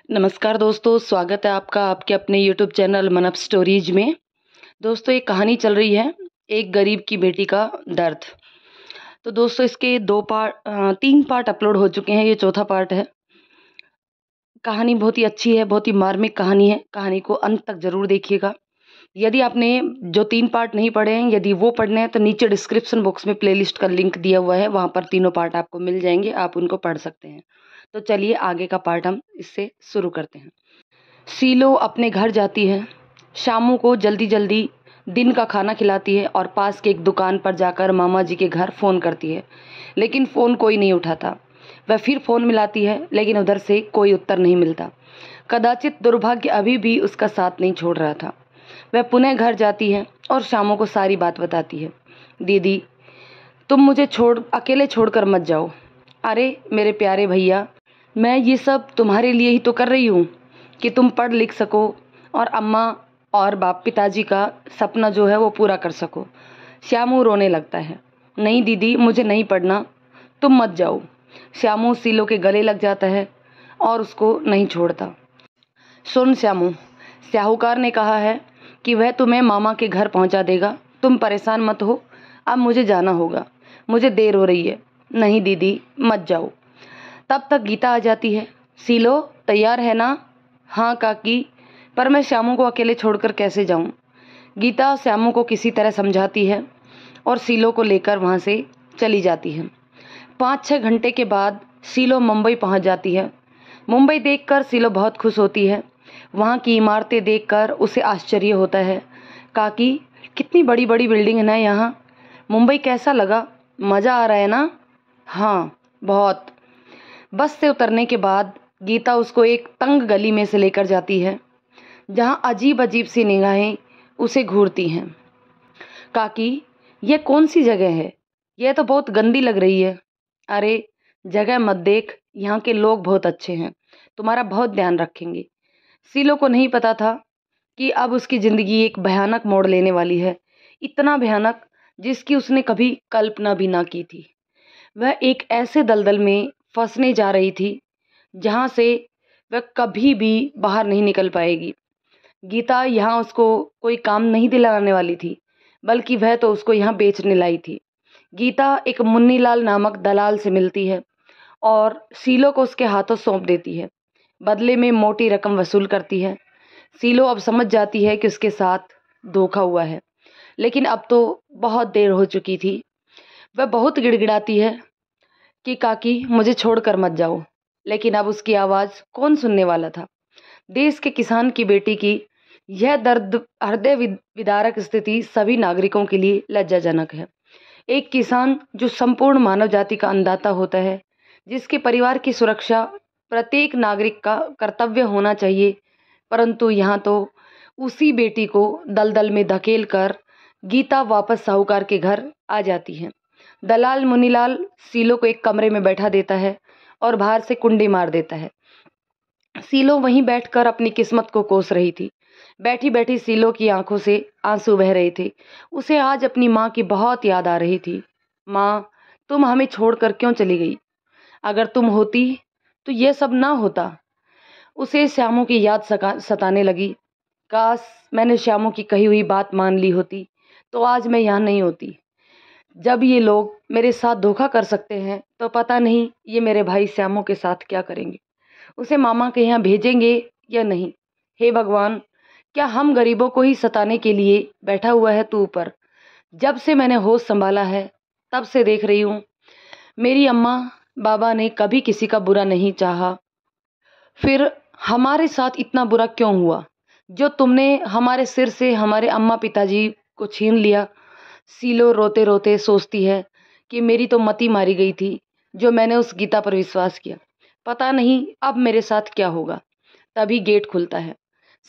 नमस्कार दोस्तों, स्वागत है आपका आपके अपने यूट्यूब चैनल मन अप स्टोरीज में। दोस्तों, एक कहानी चल रही है, एक गरीब की बेटी का दर्द। तो दोस्तों, इसके 3 पार्ट अपलोड हो चुके हैं, ये चौथा पार्ट है। कहानी बहुत ही अच्छी है, बहुत ही मार्मिक कहानी है। कहानी को अंत तक जरूर देखिएगा। यदि आपने जो 3 पार्ट नहीं पढ़े हैं, यदि वो पढ़ने हैं तो नीचे डिस्क्रिप्शन बॉक्स में प्लेलिस्ट का लिंक दिया हुआ है, वहाँ पर तीनों पार्ट आपको मिल जाएंगे, आप उनको पढ़ सकते हैं। तो चलिए आगे का पार्ट हम इससे शुरू करते हैं। सीलो अपने घर जाती है। शामू को जल्दी जल्दी दिन का खाना खिलाती है और पास के एक दुकान पर जाकर मामा जी के घर फ़ोन करती है, लेकिन फ़ोन कोई नहीं उठाता। वह फिर फ़ोन मिलाती है, लेकिन उधर से कोई उत्तर नहीं मिलता। कदाचित दुर्भाग्य अभी भी उसका साथ नहीं छोड़ रहा था। वह पुनः घर जाती है और शामू को सारी बात बताती है। दीदी, तुम मुझे अकेले छोड़कर मत जाओ। अरे मेरे प्यारे भैया, मैं ये सब तुम्हारे लिए ही तो कर रही हूँ कि तुम पढ़ लिख सको और अम्मा और पिताजी का सपना जो है वो पूरा कर सको। श्यामू रोने लगता है। नहीं दीदी, मुझे नहीं पढ़ना, तुम मत जाओ। श्यामू सीलो के गले लग जाता है और उसको नहीं छोड़ता। सुन श्यामू, साहूकार ने कहा है कि वह तुम्हें मामा के घर पहुंचा देगा, तुम परेशान मत हो। अब मुझे जाना होगा, मुझे देर हो रही है। नहीं दीदी, मत जाओ। तब तक गीता आ जाती है। सीलो, तैयार है ना? हाँ काकी, पर मैं श्यामू को अकेले छोड़कर कैसे जाऊं? गीता श्यामू को किसी तरह समझाती है और सीलो को लेकर वहां से चली जाती है। 5-6 घंटे के बाद सीलो मुंबई पहुंच जाती है। मुंबई देखकर सीलो बहुत खुश होती है। वहां की इमारतें देखकर उसे आश्चर्य होता है। काकी, कितनी बड़ी बड़ी बिल्डिंग है ना यहाँ। मुंबई कैसा लगा? मज़ा आ रहा है ना? हाँ, बहुत। बस से उतरने के बाद गीता उसको एक तंग गली में से लेकर जाती है, जहां अजीब अजीब सी निगाहें उसे घूरती हैं। काकी, यह कौन सी जगह है? यह तो बहुत गंदी लग रही है। अरे जगह मत देख, यहाँ के लोग बहुत अच्छे हैं, तुम्हारा बहुत ध्यान रखेंगे। सीलो को नहीं पता था कि अब उसकी जिंदगी एक भयानक मोड़ लेने वाली है, इतना भयानक जिसकी उसने कभी कल्पना भी ना की थी। वह एक ऐसे दलदल में फंसने जा रही थी जहां से वह कभी भी बाहर नहीं निकल पाएगी। गीता यहाँ उसको कोई काम नहीं दिलाने वाली थी, बल्कि वह तो उसको यहाँ बेचने लाई थी। गीता एक मुन्नीलाल नामक दलाल से मिलती है और सीलो को उसके हाथों सौंप देती है। बदले में मोटी रकम वसूल करती है। सीलो अब समझ जाती है कि उसके साथ धोखा हुआ है, लेकिन अब तो बहुत देर हो चुकी थी। वह बहुत गिड़गिड़ाती है कि काकी, मुझे छोड़कर मत जाओ, लेकिन अब उसकी आवाज़ कौन सुनने वाला था। देश के किसान की बेटी की यह दर्द हृदय विदारक स्थिति सभी नागरिकों के लिए लज्जाजनक है। एक किसान जो संपूर्ण मानव जाति का अन्नदाता होता है, जिसके परिवार की सुरक्षा प्रत्येक नागरिक का कर्तव्य होना चाहिए, परंतु यहाँ तो उसी बेटी को दलदल में धकेल कर गीता वापस साहूकार के घर आ जाती है। दलाल मुनीलाल सीलो को एक कमरे में बैठा देता है और बाहर से कुंडी मार देता है। सीलो वहीं बैठकर अपनी किस्मत को कोस रही थी। बैठी बैठी सीलो की आंखों से आंसू बह रहे थे। उसे आज अपनी माँ की बहुत याद आ रही थी। माँ, तुम हमें छोड़कर क्यों चली गई? अगर तुम होती तो यह सब ना होता। उसे श्यामू की याद सताने लगी। काश मैंने श्यामू की कही हुई बात मान ली होती तो आज मैं यहाँ नहीं होती। जब ये लोग मेरे साथ धोखा कर सकते हैं तो पता नहीं ये मेरे भाई श्यामू के साथ क्या करेंगे। उसे मामा के यहाँ भेजेंगे या नहीं। हे भगवान, क्या हम गरीबों को ही सताने के लिए बैठा हुआ है तू ऊपर? जब से मैंने होश संभाला है तब से देख रही हूँ, मेरी अम्मा बाबा ने कभी किसी का बुरा नहीं चाहा। फिर हमारे साथ इतना बुरा क्यों हुआ जो तुमने हमारे सिर से हमारे अम्मा पिताजी को छीन लिया? सीलो रोते रोते सोचती है कि मेरी तो मती मारी गई थी जो मैंने उस गीता पर विश्वास किया। पता नहीं अब मेरे साथ क्या होगा। तभी गेट खुलता है।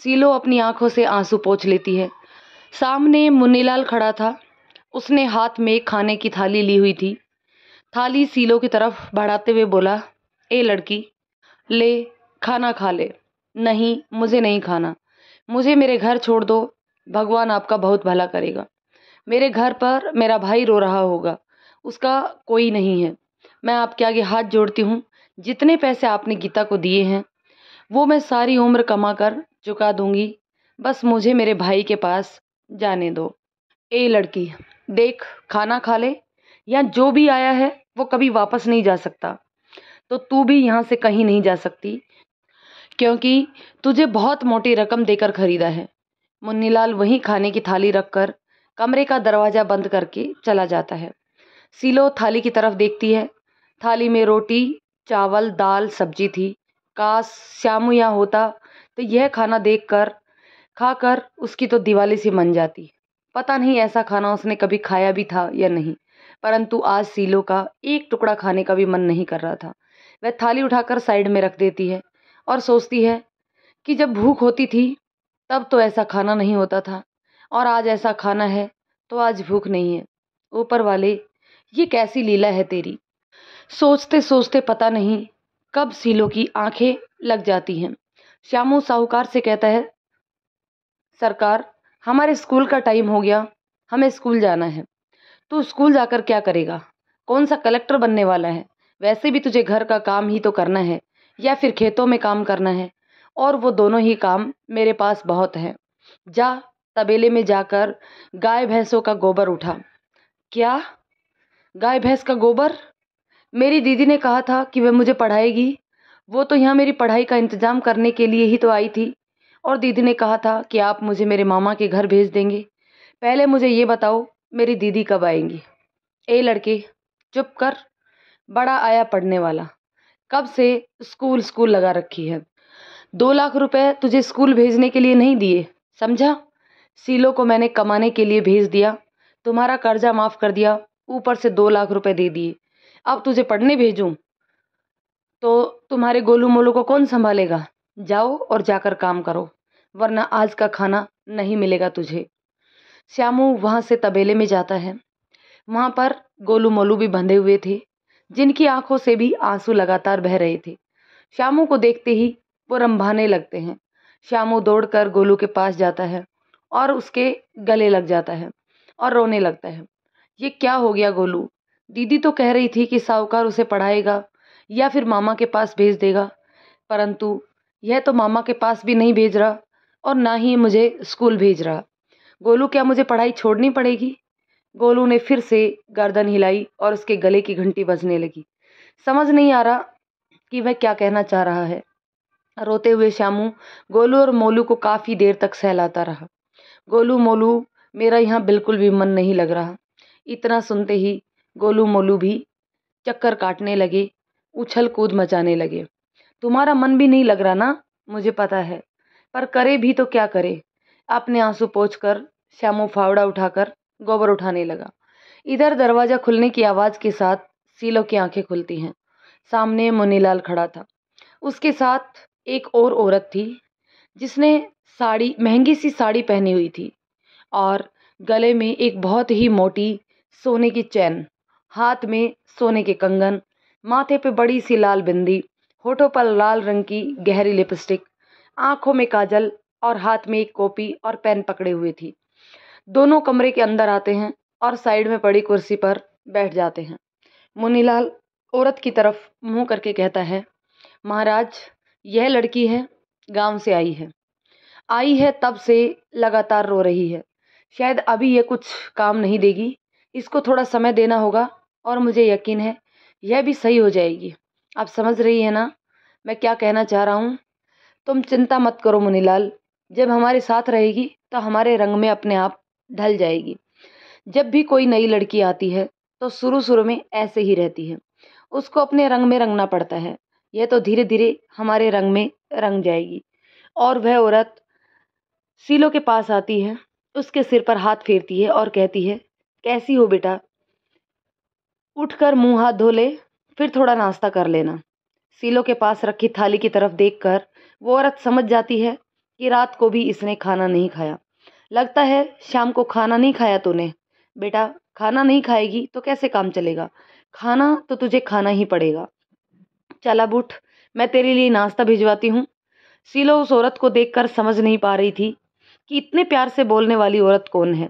सीलो अपनी आंखों से आंसू पोंछ लेती है। सामने मुन्नीलाल खड़ा था। उसने हाथ में खाने की थाली ली हुई थी। थाली सीलो की तरफ बढ़ाते हुए बोला, ए लड़की, ले खाना खा ले। नहीं, मुझे नहीं खाना, मुझे मेरे घर छोड़ दो, भगवान आपका बहुत भला करेगा। मेरे घर पर मेरा भाई रो रहा होगा, उसका कोई नहीं है। मैं आपके आगे हाथ जोड़ती हूँ, जितने पैसे आपने गीता को दिए हैं वो मैं सारी उम्र कमा कर चुका दूंगी, बस मुझे मेरे भाई के पास जाने दो। ए लड़की, देख, खाना खा ले, या जो भी आया है वो कभी वापस नहीं जा सकता, तो तू भी यहाँ से कहीं नहीं जा सकती, क्योंकि तुझे बहुत मोटी रकम देकर खरीदा है। मुन्नीलाल वहीं खाने की थाली रखकर कमरे का दरवाजा बंद करके चला जाता है। सीलो थाली की तरफ देखती है। थाली में रोटी, चावल, दाल, सब्जी थी। काश श्यामू यहाँ होता तो यह खाना देखकर खाकर उसकी तो दिवाली सी मन जाती। पता नहीं ऐसा खाना उसने कभी खाया भी था या नहीं, परंतु आज सीलो का एक टुकड़ा खाने का भी मन नहीं कर रहा था। वह थाली उठाकर साइड में रख देती है और सोचती है कि जब भूख होती थी तब तो ऐसा खाना नहीं होता था, और आज ऐसा खाना है तो आज भूख नहीं है। ऊपर वाले, ये कैसी लीला है तेरी। सोचते सोचते पता नहीं कब सीलो की आंखें लग जाती हैं। श्यामू साहूकार से कहता है, सरकार, हमारे स्कूल का टाइम हो गया, हमें स्कूल जाना है। तू स्कूल जाकर क्या करेगा? कौन सा कलेक्टर बनने वाला है? वैसे भी तुझे घर का काम ही तो करना है या फिर खेतों में काम करना है, और वो दोनों ही काम मेरे पास बहुत हैं। जा, तबेले में जाकर गाय भैंसों का गोबर उठा। क्या? गाय भैंस का गोबर? मेरी दीदी ने कहा था कि वह मुझे पढ़ाएगी। वो तो यहाँ मेरी पढ़ाई का इंतजाम करने के लिए ही तो आई थी, और दीदी ने कहा था कि आप मुझे मेरे मामा के घर भेज देंगे। पहले मुझे ये बताओ, मेरी दीदी कब आएंगी? ए लड़के, चुप कर। बड़ा आया पढ़ने वाला, कब से स्कूल स्कूल लगा रखी है। 2 लाख रुपए तुझे स्कूल भेजने के लिए नहीं दिए, समझा? सीलो को मैंने कमाने के लिए भेज दिया, तुम्हारा कर्जा माफ कर दिया, ऊपर से 2 लाख रुपए दे दिए। अब तुझे पढ़ने भेजूं तो तुम्हारे गोलू मोलू को कौन संभालेगा? जाओ और जाकर काम करो, वरना आज का खाना नहीं मिलेगा तुझे। श्यामू वहां से तबेले में जाता है। वहां पर गोलू मोलू भी बंधे हुए थे, जिनकी आंखों से भी आंसू लगातार बह रहे थे। श्यामू को देखते ही वो रंभाने लगते हैं। श्यामू दौड़कर गोलू के पास जाता है और उसके गले लग जाता है और रोने लगता है। ये क्या हो गया गोलू? दीदी तो कह रही थी कि साहूकार उसे पढ़ाएगा या फिर मामा के पास भेज देगा, परंतु यह तो मामा के पास भी नहीं भेज रहा और ना ही मुझे स्कूल भेज रहा। गोलू, क्या मुझे पढ़ाई छोड़नी पड़ेगी? गोलू ने फिर से गर्दन हिलाई और उसके गले की घंटी बजने लगी। समझ नहीं आ रहा कि वह क्या कहना चाह रहा है। रोते हुए श्यामू गोलू और मोलू को काफी देर तक सहलाता रहा। गोलू मोलू, मेरा यहाँ बिल्कुल भी मन नहीं लग रहा। इतना सुनते ही गोलू मोलू भी चक्कर काटने लगे, उछल कूद मचाने लगे। तुम्हारा मन भी नहीं लग रहा ना, मुझे पता है, पर करे भी तो क्या करे। अपने आंसू पोंछकर श्यामू फावड़ा उठाकर गोबर उठाने लगा। इधर दरवाजा खुलने की आवाज के साथ सीलो की आंखें खुलती हैं। सामने मुन्नीलाल खड़ा था। उसके साथ एक और औरत थी, जिसने महंगी सी साड़ी पहनी हुई थी और गले में एक बहुत ही मोटी सोने की चैन, हाथ में सोने के कंगन, माथे पे बड़ी सी लाल बिंदी, होठों पर लाल रंग की गहरी लिपस्टिक, आंखों में काजल और हाथ में एक कॉपी और पेन पकड़े हुए थी। दोनों कमरे के अंदर आते हैं और साइड में पड़ी कुर्सी पर बैठ जाते हैं। मुन्नीलाल औरत की तरफ मुंह करके कहता है, महाराज, यह लड़की है, गांव से आई है, तब से लगातार रो रही है। शायद अभी ये कुछ काम नहीं देगी, इसको थोड़ा समय देना होगा और मुझे यकीन है यह भी सही हो जाएगी। आप समझ रही है ना मैं क्या कहना चाह रहा हूँ? तुम चिंता मत करो मुन्नीलाल, जब हमारे साथ रहेगी तो हमारे रंग में अपने आप ढल जाएगी। जब भी कोई नई लड़की आती है तो शुरू शुरू में ऐसे ही रहती है, उसको अपने रंग में रंगना पड़ता है। यह तो धीरे धीरे हमारे रंग में रंग जाएगी। और वह औरत सीलो के पास आती है, उसके सिर पर हाथ फेरती है और कहती है, कैसी हो बेटा? उठकर मुंह हाथ धो ले, फिर थोड़ा नाश्ता कर लेना। सीलो के पास रखी थाली की तरफ देखकर वो औरत समझ जाती है कि रात को भी इसने खाना नहीं खाया। लगता है शाम को खाना नहीं खाया तूने। बेटा, खाना नहीं खाएगी तो कैसे काम चलेगा? खाना तो तुझे खाना ही पड़ेगा। चल अब उठ, मैं तेरे लिए नाश्ता भिजवाती हूँ। सीलो उस औरत को देखकर समझ नहीं पा रही थी कि इतने प्यार से बोलने वाली औरत कौन है।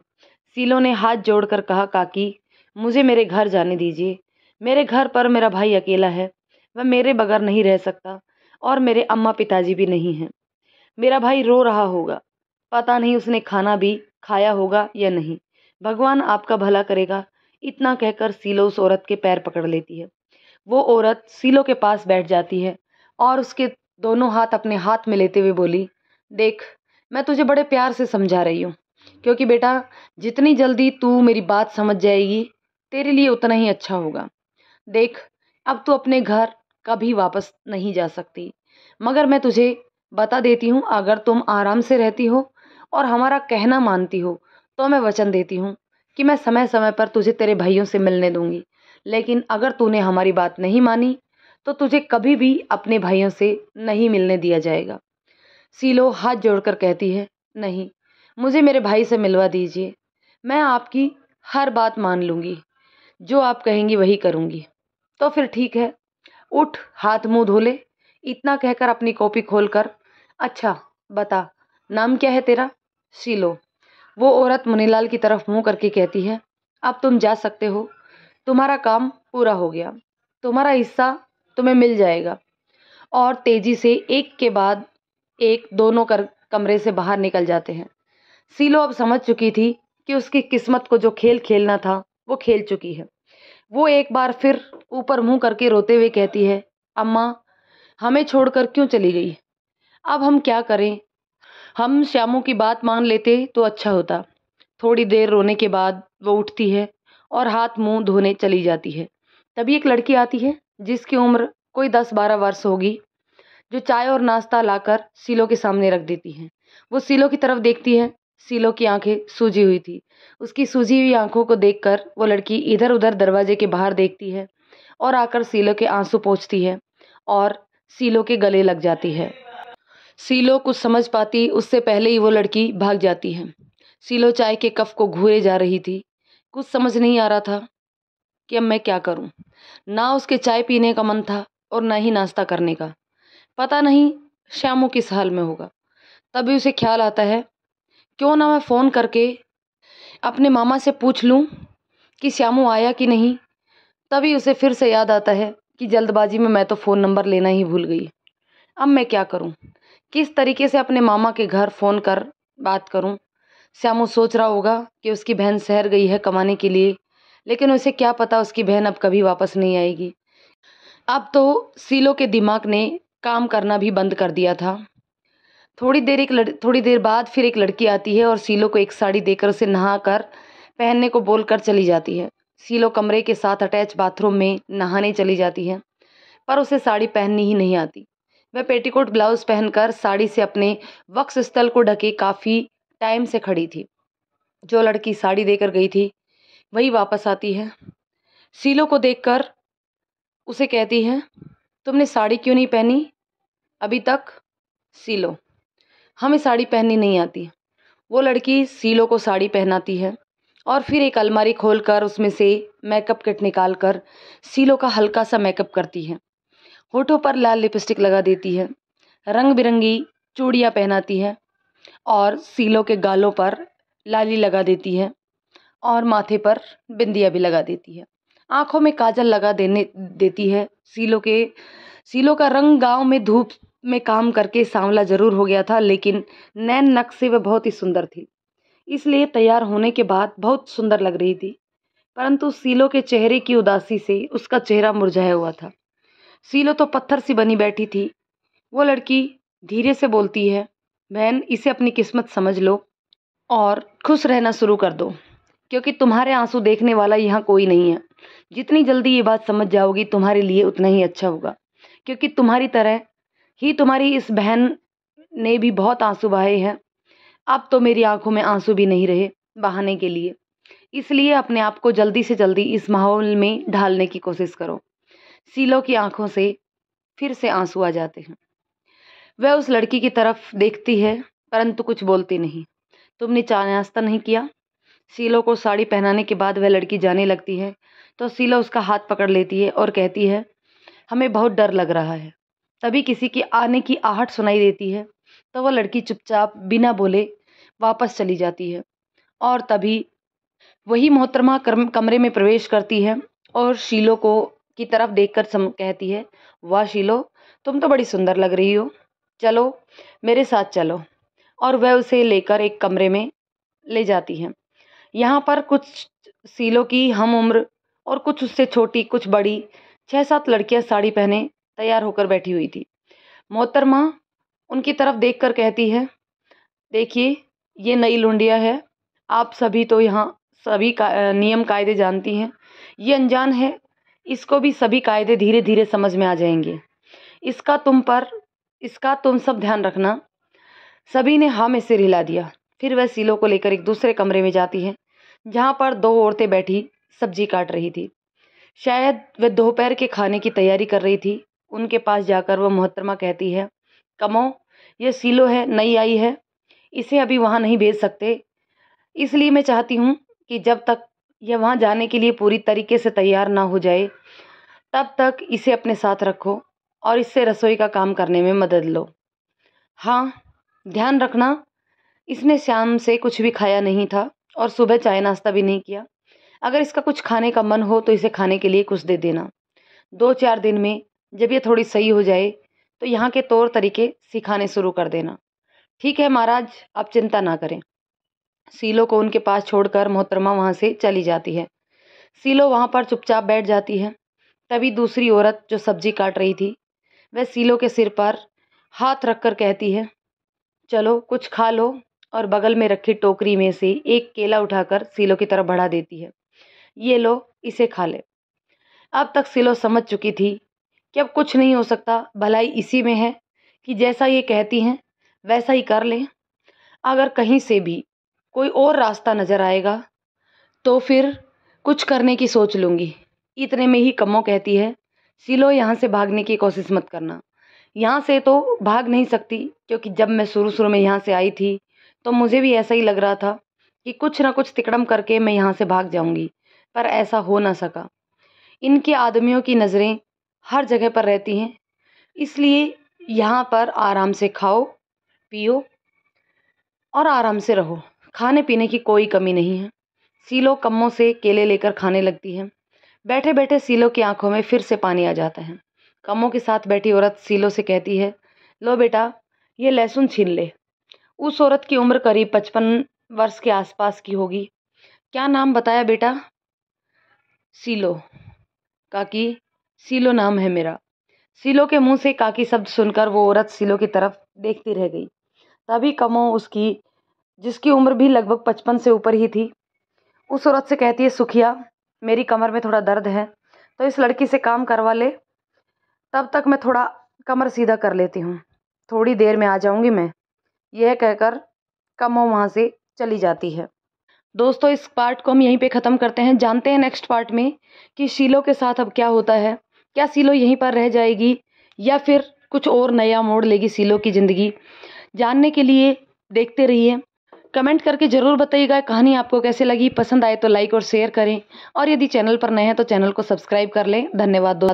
सीलो ने हाथ जोड़कर कहा, काकी, मुझे मेरे घर जाने दीजिए। मेरे घर पर मेरा भाई अकेला है, वह मेरे बगैर नहीं रह सकता और मेरे अम्मा पिताजी भी नहीं हैं। मेरा भाई रो रहा होगा, पता नहीं उसने खाना भी खाया होगा या नहीं। भगवान आपका भला करेगा। इतना कहकर शीलो उस औरत के पैर पकड़ लेती है। वो औरत शीलो के पास बैठ जाती है और उसके दोनों हाथ अपने हाथ में लेते हुए बोली, देख, मैं तुझे बड़े प्यार से समझा रही हूँ, क्योंकि बेटा जितनी जल्दी तू मेरी बात समझ जाएगी तेरे लिए उतना ही अच्छा होगा। देख, अब तू अपने घर कभी वापस नहीं जा सकती, मगर मैं तुझे बता देती हूँ, अगर तुम आराम से रहती हो और हमारा कहना मानती हो तो मैं वचन देती हूँ कि मैं समय समय पर तुझे तेरे भाइयों से मिलने दूंगी। लेकिन अगर तूने हमारी बात नहीं मानी तो तुझे कभी भी अपने भाइयों से नहीं मिलने दिया जाएगा। शीलो हाथ जोड़कर कहती है, नहीं, मुझे मेरे भाई से मिलवा दीजिए। मैं आपकी हर बात मान लूंगी, जो आप कहेंगी वही करूंगी। तो फिर ठीक है, उठ, हाथ मुंह धो ले। इतना कहकर अपनी कॉपी खोलकर, अच्छा बता, नाम क्या है तेरा? शीलो। वो औरत मुनीलाल की तरफ मुंह करके कहती है, अब तुम जा सकते हो, तुम्हारा काम पूरा हो गया, तुम्हारा हिस्सा तुम्हें मिल जाएगा। और तेजी से एक के बाद एक दोनों कमरे से बाहर निकल जाते हैं। शीलो अब समझ चुकी थी कि उसकी किस्मत को जो खेल खेलना था वो खेल चुकी है। वो एक बार फिर ऊपर मुंह करके रोते हुए कहती है, अम्मा हमें छोड़कर क्यों चली गई? अब हम क्या करें? हम श्यामू की बात मान लेते तो अच्छा होता। थोड़ी देर रोने के बाद वो उठती है और हाथ मुंह धोने चली जाती है। तभी एक लड़की आती है जिसकी उम्र कोई 10-12 वर्ष होगी, जो चाय और नाश्ता लाकर शीलो के सामने रख देती है। वो शीलो की तरफ देखती है। शीलो की आंखें सूजी हुई थी। उसकी सूजी हुई आंखों को देखकर वो लड़की इधर उधर दरवाजे के बाहर देखती है और आकर शीलो के आंसू पोंछती है और शीलो के गले लग जाती है। शीलो कुछ समझ पाती उससे पहले ही वो लड़की भाग जाती है। शीलो चाय के कप को घूरे जा रही थी। कुछ समझ नहीं आ रहा था कि अब मैं क्या करूं। ना उसके चाय पीने का मन था और ना ही नाश्ता करने का। पता नहीं श्यामू किस हाल में होगा। तभी उसे ख्याल आता है, क्यों ना मैं फ़ोन करके अपने मामा से पूछ लूं कि श्यामू आया कि नहीं। तभी उसे फिर से याद आता है कि जल्दबाजी में मैं तो फ़ोन नंबर लेना ही भूल गई। अब मैं क्या करूं? किस तरीके से अपने मामा के घर फ़ोन कर बात करूं? श्यामू सोच रहा होगा कि उसकी बहन शहर गई है कमाने के लिए, लेकिन उसे क्या पता उसकी बहन अब कभी वापस नहीं आएगी। अब तो शीलो के दिमाग ने काम करना भी बंद कर दिया था। थोड़ी देर बाद फिर एक लड़की आती है और शीलो को एक साड़ी देकर उसे नहाकर पहनने को बोलकर चली जाती है। शीलो कमरे के साथ अटैच बाथरूम में नहाने चली जाती है, पर उसे साड़ी पहननी ही नहीं आती। वह पेटीकोट ब्लाउज पहनकर साड़ी से अपने वक्ष स्थल को ढके काफ़ी टाइम से खड़ी थी। जो लड़की साड़ी देकर गई थी वही वापस आती है। शीलो को देखकर उसे कहती है, तुमने साड़ी क्यों नहीं पहनी अभी तक? शीलो, हमें साड़ी पहननी नहीं आती। वो लड़की शीलो को साड़ी पहनाती है और फिर एक अलमारी खोलकर उसमें से मेकअप किट निकालकर शीलो का हल्का सा मेकअप करती है। होठों पर लाल लिपस्टिक लगा देती है, रंग बिरंगी चूड़ियाँ पहनाती है और शीलो के गालों पर लाली लगा देती है और माथे पर बिंदिया भी लगा देती है। आंखों में काजल लगा देने देती है। शीलो का रंग गांव में धूप में काम करके सांवला जरूर हो गया था, लेकिन नैन नक से वह बहुत ही सुंदर थी, इसलिए तैयार होने के बाद बहुत सुंदर लग रही थी। परंतु शीलो के चेहरे की उदासी से उसका चेहरा मुरझाया हुआ था। शीलो तो पत्थर सी बनी बैठी थी। वो लड़की धीरे से बोलती है, बहन, इसे अपनी किस्मत समझ लो और खुश रहना शुरू कर दो, क्योंकि तुम्हारे आंसू देखने वाला यहाँ कोई नहीं है। जितनी जल्दी ये बात समझ जाओगी तुम्हारे लिए उतना ही अच्छा होगा, क्योंकि तुम्हारी तरह ही तुम्हारी इस बहन ने भी बहुत आंसू बहाए हैं। अब तो मेरी आंखों में आंसू भी नहीं रहे बहाने के लिए, इसलिए अपने आप को जल्दी से जल्दी इस माहौल में ढालने की कोशिश करो। शीलो की आंखों से फिर से आंसू आ जाते हैं। वह उस लड़की की तरफ देखती है परंतु कुछ बोलती नहीं। तुमने चाय नाश्ता नहीं किया? शीलो को साड़ी पहनाने के बाद वह लड़की जाने लगती है तो शीलो उसका हाथ पकड़ लेती है और कहती है, हमें बहुत डर लग रहा है। तभी किसी की आने की आहट सुनाई देती है तो वह लड़की चुपचाप बिना बोले वापस चली जाती है और तभी वही मोहतरमा कमरे में प्रवेश करती है और शीलो को की तरफ देखकर कहती है, वाह शीलो, तुम तो बड़ी सुंदर लग रही हो, चलो मेरे साथ चलो। और वह उसे लेकर एक कमरे में ले जाती है। यहाँ पर कुछ सीलो की हम उम्र और कुछ उससे छोटी, कुछ बड़ी 6-7 लड़कियां साड़ी पहने तैयार होकर बैठी हुई थी। मोहतरमा उनकी तरफ देखकर कहती है, देखिए ये नई लुंडिया है, आप सभी तो यहाँ सभी का नियम कायदे जानती हैं। ये अनजान है, इसको भी सभी कायदे धीरे धीरे समझ में आ जाएंगे। इसका तुम सब ध्यान रखना। सभी ने हाँ में सिर हिला दिया। फिर वह सीलो को लेकर एक दूसरे कमरे में जाती है, जहाँ पर 2 औरतें बैठी सब्जी काट रही थी। शायद वह दोपहर के खाने की तैयारी कर रही थी। उनके पास जाकर वह मोहतरमा कहती है, कमो ये सीलो है, नई आई है, इसे अभी वहाँ नहीं भेज सकते, इसलिए मैं चाहती हूँ कि जब तक यह वहाँ जाने के लिए पूरी तरीके से तैयार ना हो जाए, तब तक इसे अपने साथ रखो और इससे रसोई का काम करने में मदद लो। हाँ, ध्यान रखना, इसने शाम से कुछ भी खाया नहीं था और सुबह चाय नाश्ता भी नहीं किया। अगर इसका कुछ खाने का मन हो तो इसे खाने के लिए कुछ दे देना। 2-4 दिन में जब ये थोड़ी सही हो जाए तो यहाँ के तौर तरीके सिखाने शुरू कर देना। ठीक है महाराज, आप चिंता ना करें। सीलो को उनके पास छोड़कर मोहतरमा वहाँ से चली जाती है। सीलो वहाँ पर चुपचाप बैठ जाती है। तभी दूसरी औरत जो सब्जी काट रही थी, वह सीलो के सिर पर हाथ रखकर कहती है, चलो कुछ खा लो। और बगल में रखी टोकरी में से एक केला उठाकर सीलो की तरफ बढ़ा देती है, ये लो, इसे खा ले। अब तक सीलो समझ चुकी थी कि अब कुछ नहीं हो सकता, भलाई इसी में है कि जैसा ये कहती हैं वैसा ही कर ले। अगर कहीं से भी कोई और रास्ता नजर आएगा तो फिर कुछ करने की सोच लूंगी। इतने में ही कम्मो कहती है, सीलो यहाँ से भागने की कोशिश मत करना। यहाँ से तो भाग नहीं सकती, क्योंकि जब मैं शुरू में यहाँ से आई थी तो मुझे भी ऐसा ही लग रहा था कि कुछ ना कुछ तिकड़म करके मैं यहाँ से भाग जाऊंगी, पर ऐसा हो ना सका। इनके आदमियों की नज़रें हर जगह पर रहती हैं, इसलिए यहाँ पर आराम से खाओ पियो और आराम से रहो, खाने पीने की कोई कमी नहीं है। सीलो कम्मों से केले लेकर खाने लगती है। बैठे बैठे सीलो की आंखों में फिर से पानी आ जाता है। कम्मों के साथ बैठी औरत सीलो से कहती है, लो बेटा, ये लहसुन छील ले। उस औरत की उम्र करीब 55 वर्ष के आसपास की होगी। क्या नाम बताया बेटा? सीलो। काकी, सीलो नाम है मेरा। सीलो के मुंह से काकी शब्द सुनकर वो औरत सीलो की तरफ देखती रह गई। तभी कमो उसकी, जिसकी उम्र भी लगभग 55 से ऊपर ही थी, उस औरत से कहती है, सुखिया, मेरी कमर में थोड़ा दर्द है तो इस लड़की से काम करवा ले, तब तक मैं थोड़ा कमर सीधा कर लेती हूँ, थोड़ी देर में आ जाऊंगी मैं। यह कहकर कमो वहाँ से चली जाती है। दोस्तों, इस पार्ट को हम यहीं पे ख़त्म करते हैं। जानते हैं नेक्स्ट पार्ट में कि शीलो के साथ अब क्या होता है। क्या शीलो यहीं पर रह जाएगी या फिर कुछ और नया मोड़ लेगी शीलो की ज़िंदगी? जानने के लिए देखते रहिए। कमेंट करके ज़रूर बताइएगा कहानी आपको कैसे लगी। पसंद आए तो लाइक और शेयर करें, और यदि चैनल पर नए हैं तो चैनल को सब्सक्राइब कर लें। धन्यवाद दोस्तों।